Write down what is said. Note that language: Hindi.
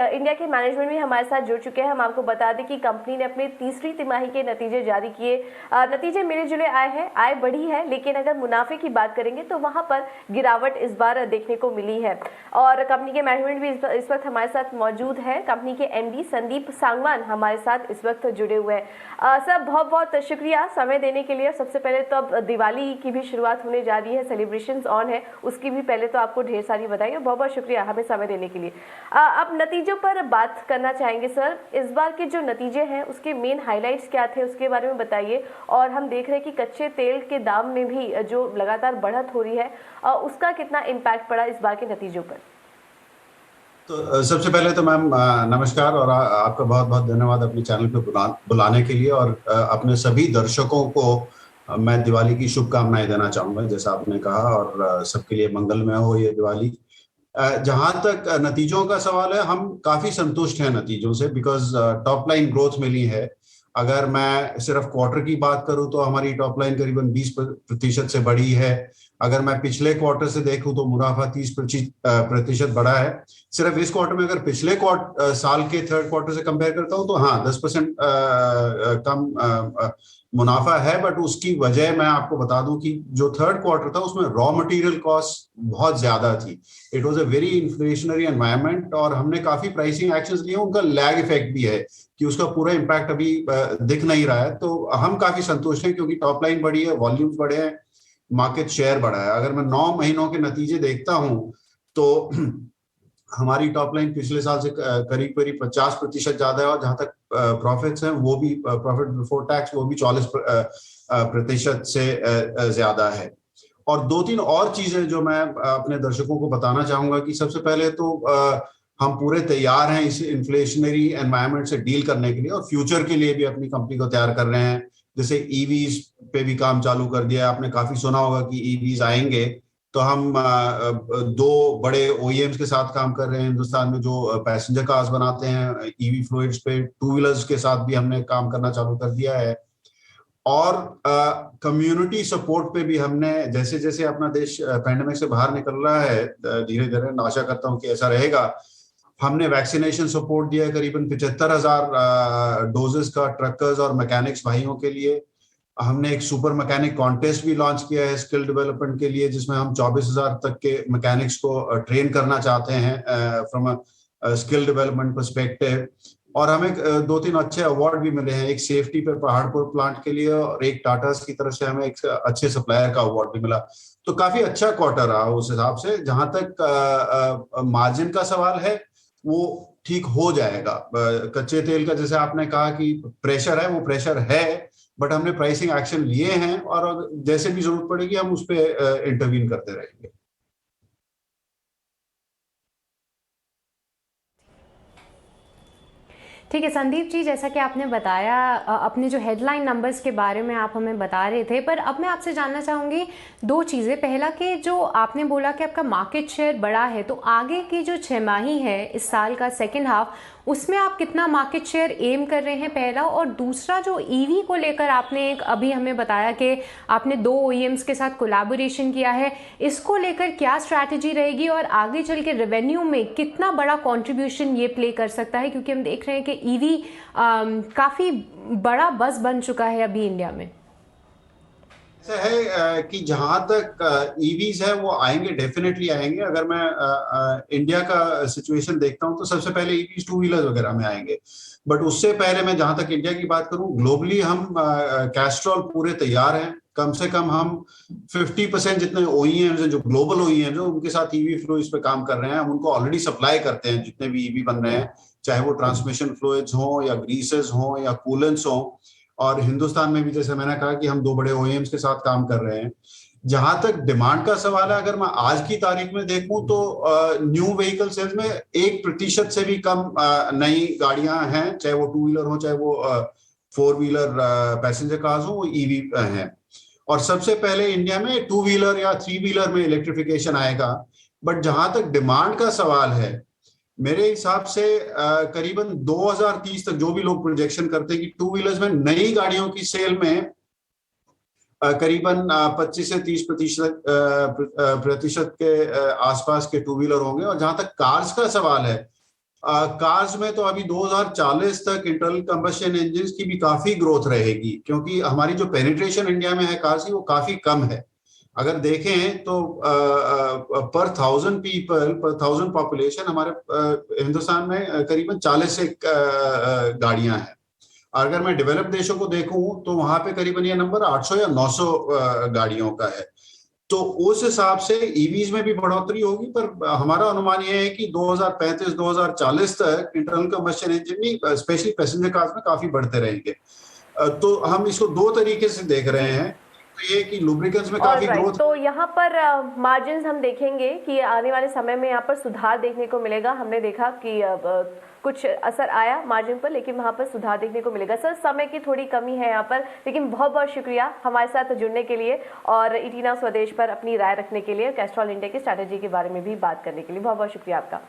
इंडिया के मैनेजमेंट भी हमारे साथ जुड़ चुके हैं। हम आपको बता दें कि कंपनी ने अपनी तीसरी तिमाही के नतीजे जारी किए। नतीजे मिले जुले आए हैं, आय बढ़ी है, लेकिन अगर मुनाफे की बात करेंगे तो वहां पर गिरावट इस बार देखने को मिली है। और कंपनी के मैनेजमेंट भी इस वक्त हमारे साथ मौजूद है। कंपनी के एमडी संदीप सांगवान हमारे साथ इस वक्त जुड़े हुए हैं। सर, बहुत बहुत शुक्रिया समय देने के लिए। सबसे पहले तो अब दिवाली की भी शुरुआत होने जा रही है, सेलिब्रेशंस ऑन है, उसकी भी पहले तो आपको ढेर सारी बधाई और बहुत बहुत शुक्रिया हमें समय देने के लिए। अब नतीजों पर बात करना चाहेंगे सर। इस बार के जो नतीजे हैं उसके मेन हाइलाइट्स क्या थे, उसके बारे में बताइए। और हम देख रहे हैं कि कच्चे तेल के दाम में भी जो लगातार बढ़त हो रही है, उसका कितना इम्पैक्ट पड़ा इस बार के नतीजों पर। तो सबसे पहले तो मैम नमस्कार, और आपका बहुत बहुत धन्यवाद अपने चैनल पे बुलाने के लिए। और अपने सभी दर्शकों को मैं दिवाली की शुभकामनाएं देना चाहूंगा, जैसा आपने कहा, और सबके लिए मंगलमय हो ये दिवाली। जहां तक नतीजों का सवाल है, हम काफी संतुष्ट हैं नतीजों से, बिकॉज टॉप लाइन ग्रोथ मिली है। अगर मैं सिर्फ क्वार्टर की बात करूं तो हमारी टॉप लाइन करीबन 20% से बढ़ी है। अगर मैं पिछले क्वार्टर से देखूं तो मुनाफा 30% बढ़ा है। सिर्फ इस क्वार्टर में अगर पिछले साल के थर्ड क्वार्टर से कंपेयर करता हूं तो हाँ, 10% कम मुनाफा है। बट उसकी वजह मैं आपको बता दूं कि जो थर्ड क्वार्टर था उसमें रॉ मटेरियल कॉस्ट बहुत ज्यादा थी। It was a very inflationary environment, और हमने काफी प्राइसिंग एक्शंस लिए। उनका लैग इफेक्ट भी है कि उसका पूरा इम्पैक्ट अभी दिख नहीं रहा है। तो हम काफी संतुष्ट हैं क्योंकि टॉप लाइन बढ़ी है, वॉल्यूम्स बढ़े हैं, मार्केट शेयर बढ़ा है। अगर मैं 9 महीनों के नतीजे देखता हूं तो हमारी टॉप लाइन पिछले साल से करीब करीब 50% ज्यादा है, और जहां तक प्रॉफिट्स हैं वो भी, प्रॉफिट बिफोर टैक्स, वो भी 40% से ज्यादा है। और दो तीन और चीजें जो मैं अपने दर्शकों को बताना चाहूंगा कि सबसे पहले तो हम पूरे तैयार हैं इस इन्फ्लेशनरी एनवायरनमेंट से डील करने के लिए, और फ्यूचर के लिए भी अपनी कंपनी को तैयार कर रहे हैं। जैसे ईवीज पे भी काम चालू कर दिया है। आपने काफी सुना होगा कि ईवीज आएंगे, तो हम दो बड़े ओईएम्स के साथ काम कर रहे हैं हिंदुस्तान में, जो पैसेंजर कार्स बनाते हैं ईवी फ्लूइड्स पे। टू व्हीलर्स के साथ भी हमने काम करना चालू कर दिया है। और कम्युनिटी सपोर्ट पे भी हमने, जैसे जैसे अपना देश पैंडेमिक से बाहर निकल रहा है धीरे धीरे, आशा करता हूं कि ऐसा रहेगा, हमने वैक्सीनेशन सपोर्ट दिया है करीबन 75,000 डोजेस का ट्रकर्स और मैकेनिक्स भाइयों के लिए। हमने एक सुपर मैकेनिक कॉन्टेस्ट भी लॉन्च किया है स्किल डेवलपमेंट के लिए, जिसमें हम 24,000 तक के मैकेनिक्स को ट्रेन करना चाहते हैं फ्रॉम स्किल डेवलपमेंट पर्सपेक्टिव। और हमें दो तीन अच्छे अवार्ड भी मिले हैं, एक सेफ्टी पे पहाड़पुर प्लांट के लिए, और एक टाटा की तरफ से हमें एक अच्छे सप्लायर का अवार्ड भी मिला। तो काफी अच्छा क्वार्टर रहा उस हिसाब से। जहां तक मार्जिन का सवाल है वो ठीक हो जाएगा। कच्चे तेल का जैसे आपने कहा कि प्रेशर है, वो प्रेशर है, बट हमने प्राइसिंग एक्शन लिए हैं, और जैसे भी जरूरत पड़ेगी हम उस पर इंटरवीन करते रहेंगे। ठीक है संदीप जी, जैसा कि आपने बताया अपने जो हेडलाइन नंबर्स के बारे में आप हमें बता रहे थे, पर अब मैं आपसे जानना चाहूँगी दो चीज़ें। पहला कि जो आपने बोला कि आपका मार्केट शेयर बड़ा है, तो आगे की जो छमाही है इस साल का सेकंड हाफ, उसमें आप कितना मार्केट शेयर एम कर रहे हैं, पहला। और दूसरा, जो ईवी को लेकर आपने एक अभी हमें बताया कि आपने 2 ओईएम्स के साथ कोलैबोरेशन किया है, इसको लेकर क्या स्ट्रैटेजी रहेगी और आगे चल के रेवेन्यू में कितना बड़ा कंट्रीब्यूशन ये प्ले कर सकता है, क्योंकि हम देख रहे हैं कि ईवी काफी बड़ा बस बन चुका है अभी इंडिया में। ऐसा है कि जहां तक ईवीज है वो आएंगे, डेफिनेटली आएंगे। अगर मैं इंडिया का सिचुएशन देखता हूं तो सबसे पहले ईवीज टू व्हीलर वगैरह में आएंगे। बट उससे पहले मैं जहां तक इंडिया की बात करूं, ग्लोबली हम कैस्ट्रॉल पूरे तैयार हैं। कम से कम हम 50% जितने ओईएम्स हैं, जो ग्लोबल ओईएम्स हैं, उनके साथ ईवी फ्लूइड्स पे काम कर रहे हैं। हम उनको ऑलरेडी सप्लाई करते हैं जितने भी ईवी बन रहे हैं, चाहे वो ट्रांसमिशन फ्लूइड्स हो या ग्रीसेस हो या कूलेंट्स हो। और हिंदुस्तान में भी जैसे मैंने कहा कि हम 2 बड़े ओईएम्स के साथ काम कर रहे हैं। जहां तक डिमांड का सवाल है, अगर मैं आज की तारीख में देखूं तो न्यू व्हीकल सेल्स में 1% से भी कम नई गाड़ियां हैं, चाहे वो टू व्हीलर हो चाहे वो फोर व्हीलर पैसेंजर कार्स हो, वो ईवी हैं। और सबसे पहले इंडिया में टू व्हीलर या थ्री व्हीलर में इलेक्ट्रिफिकेशन आएगा। बट जहां तक डिमांड का सवाल है, मेरे हिसाब से करीबन 2030 तक जो भी लोग प्रोजेक्शन करते हैं कि टू व्हीलर्स में नई गाड़ियों की सेल में करीबन 25 से 30% के आसपास के टू व्हीलर होंगे। और जहां तक कार्स का सवाल है, कार्स में तो अभी 2040 तक इंटरनल कंबशन इंजन की भी काफी ग्रोथ रहेगी, क्योंकि हमारी जो पेनिट्रेशन इंडिया में है कार्स की वो काफी कम है। अगर देखें तो पर 1000 पीपल पर 1000 पॉपुलेशन हमारे हिंदुस्तान में करीबन 40 से गाड़ियां हैं। अगर मैं डेवलप देशों को देखूं तो वहां पे करीबन ये नंबर 800 या 900 गाड़ियों का है। तो उस हिसाब से ईवीज में भी बढ़ोतरी होगी, पर हमारा अनुमान यह है कि 2035-2040 तक इंटरनल कंबशन इंजन भी स्पेशली पैसेंजर कार्स में काफी बढ़ते रहेंगे। तो हम इसको दो तरीके से देख रहे जी। हैं। तो ये कि लुब्रिकेंट्स में और काफी राइट, ग्रोथ। तो यहाँ पर मार्जिन्स हम देखेंगे कि आने वाले समय में यहाँ पर सुधार देखने को मिलेगा। हमने देखा कि कुछ असर आया मार्जिन पर, लेकिन वहाँ पर सुधार देखने को मिलेगा। सर, समय की थोड़ी कमी है यहाँ पर, लेकिन बहुत बहुत शुक्रिया हमारे साथ जुड़ने के लिए और ईटी नाउ स्वदेश पर अपनी राय रखने के लिए, कैस्ट्रॉल इंडिया की स्ट्रैटेजी के बारे में भी बात करने के लिए बहुत बहुत शुक्रिया आपका।